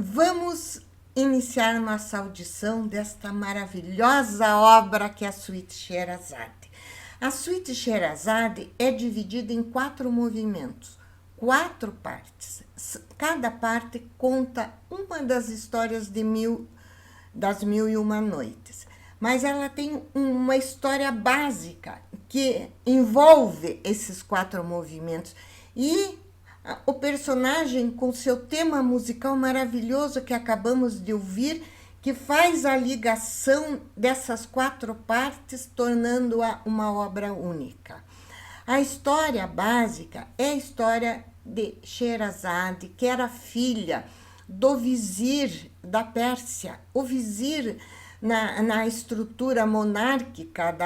Vamos iniciar nossa audição desta maravilhosa obra que é a Suíte Sherazade. A Suíte Sherazade é dividida em 4 movimentos, 4 partes. Cada parte conta uma das histórias das Mil e Uma Noites. Mas ela tem uma história básica que envolve esses 4 movimentos. E o personagem, com seu tema musical maravilhoso que acabamos de ouvir, que faz a ligação dessas 4 partes, tornando-a uma obra única. A história básica é a história de Sherazade, que era filha do vizir da Pérsia. O vizir, na estrutura monárquica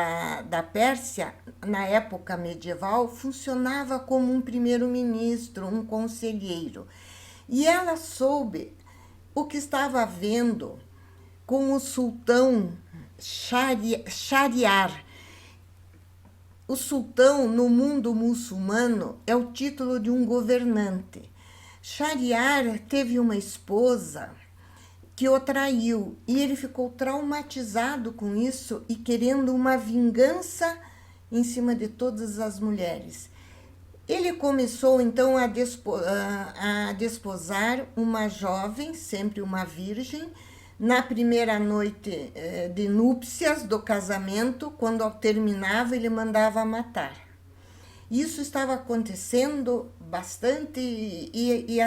da Pérsia, na época medieval, funcionava como um primeiro-ministro, um conselheiro. E ela soube o que estava havendo com o sultão Shahriar. O sultão, no mundo muçulmano, é o título de um governante. Shahriar teve uma esposa que o traiu e ele ficou traumatizado com isso e querendo uma vingança em cima de todas as mulheres. Ele começou então a desposar uma jovem, sempre uma virgem, na primeira noite de núpcias do casamento. Quando terminava, ele mandava matar. Isso estava acontecendo bastante e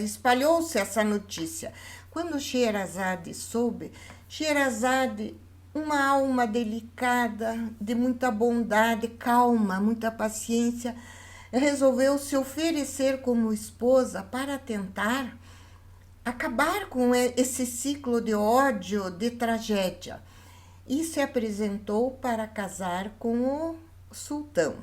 espalhou-se essa notícia. Quando Sherazade soube, Sherazade, uma alma delicada, de muita bondade, calma, muita paciência, resolveu se oferecer como esposa para tentar acabar com esse ciclo de ódio, de tragédia. E se apresentou para casar com o sultão.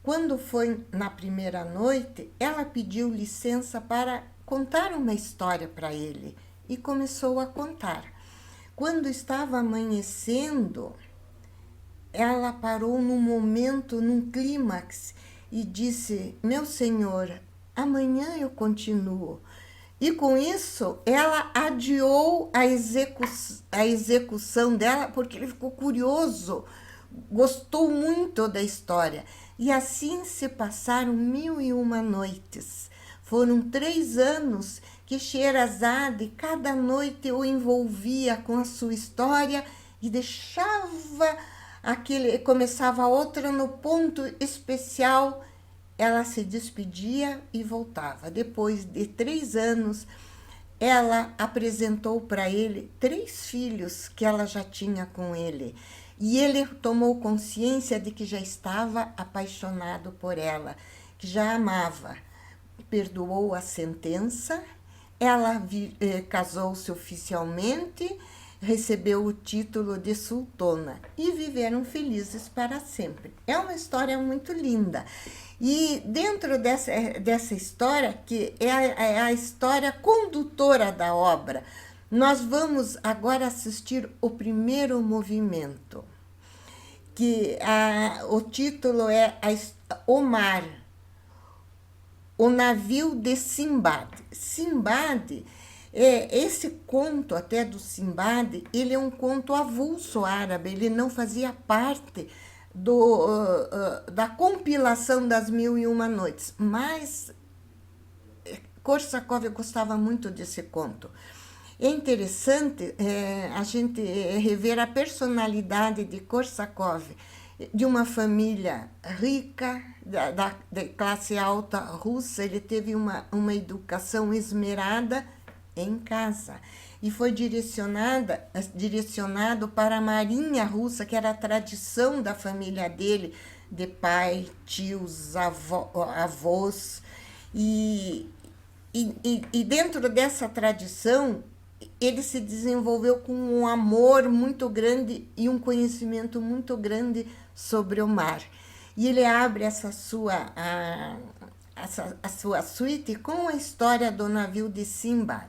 Quando foi na primeira noite, ela pediu licença para contar uma história para ele e começou a contar. Quando estava amanhecendo, ela parou num momento, num clímax, e disse: meu senhor, amanhã eu continuo. E com isso, ela adiou a execução dela, porque ele ficou curioso, gostou muito da história. E assim se passaram 1001 noites. Foram 3 anos que Sherazade, cada noite, o envolvia com a sua história e deixava começava outra no ponto especial. Ela se despedia e voltava. Depois de 3 anos, ela apresentou para ele 3 filhos que ela já tinha com ele. E ele tomou consciência de que já estava apaixonado por ela, que já amava. Perdoou a sentença, ela casou-se oficialmente, recebeu o título de sultana e viveram felizes para sempre. É uma história muito linda. E dentro dessa história, que é a história condutora da obra, nós vamos agora assistir o primeiro movimento, que o título é O Mar, o navio de Simbad. Simbad, esse conto até do Simbad, ele é um conto avulso árabe, ele não fazia parte da compilação das Mil e Uma Noites, mas Korsakov gostava muito desse conto. É interessante a gente rever a personalidade de Korsakov, de uma família rica, da classe alta russa. Ele teve uma educação esmerada em casa e foi direcionado para a marinha russa, que era a tradição da família dele, de pai, tios, avós. E dentro dessa tradição, ele se desenvolveu com um amor muito grande e um conhecimento muito grande sobre o mar. E ele abre a sua suíte com a história do navio de Simbad.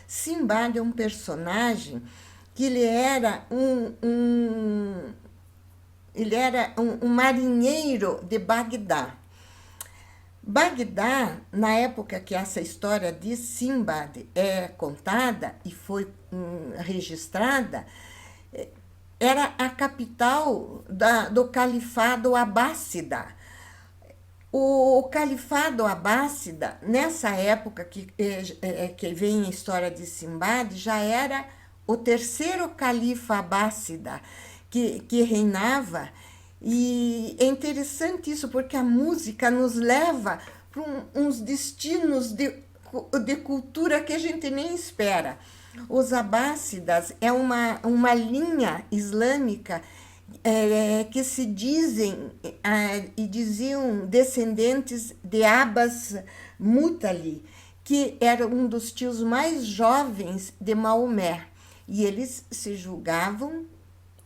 Simbad é um personagem que ele era um marinheiro de Bagdá. Bagdá, na época que essa história de Simbad é contada e foi registrada, era a capital do califado abássida. O califado abássida, nessa época que vem a história de Simbad, já era o terceiro califa abássida que reinava. E é interessante isso, porque a música nos leva para uns destinos de cultura que a gente nem espera. Os abássidas é uma linha islâmica que se dizem e diziam descendentes de Abbas Mutali, que era um dos tios mais jovens de Maomé, e eles se julgavam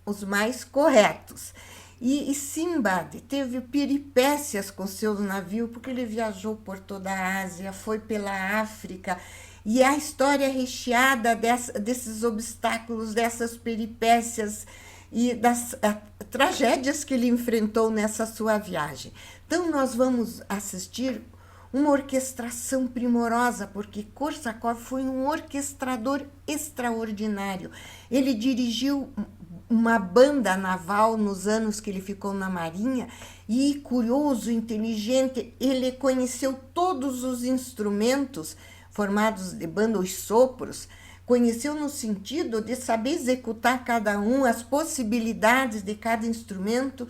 os mais corretos. E Simbad teve peripécias com seus navios, porque ele viajou por toda a Ásia, foi pela África, e a história é recheada desses obstáculos, dessas peripécias e das tragédias que ele enfrentou nessa sua viagem. Então, nós vamos assistir uma orquestração primorosa, porque Korsakov foi um orquestrador extraordinário. Ele dirigiu uma banda naval nos anos que ele ficou na Marinha e, curioso, inteligente, ele conheceu todos os instrumentos formados de banda, os sopros, conheceu no sentido de saber executar cada um, as possibilidades de cada instrumento,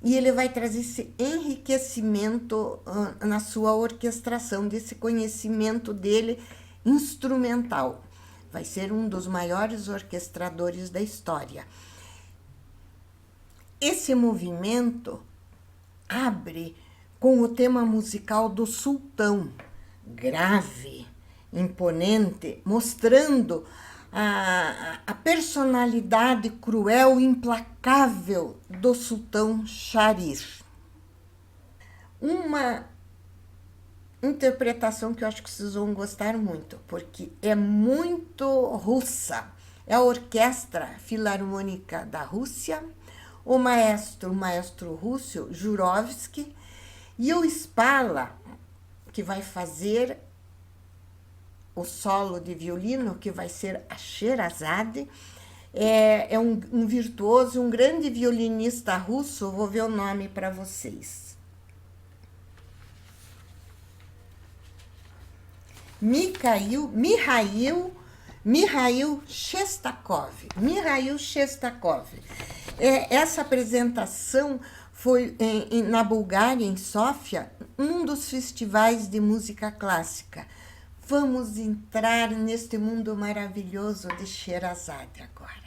e ele vai trazer esse enriquecimento na sua orquestração, desse conhecimento dele instrumental. Vai ser um dos maiores orquestradores da história. Esse movimento abre com o tema musical do sultão, grave, imponente, mostrando a personalidade cruel e implacável do sultão Sharir. Uma interpretação que eu acho que vocês vão gostar muito, porque é muito russa. É a Orquestra Filarmônica da Rússia, o maestro russo Jurovsky, e o Spala, que vai fazer o solo de violino, que vai ser a Sherazade. É um virtuoso, um grande violinista russo, vou ver o nome para vocês. Mikhail Shestakov. Mikhail Shestakov. Essa apresentação foi na Bulgária, em Sófia, um dos festivais de música clássica. Vamos entrar neste mundo maravilhoso de Sherazade agora.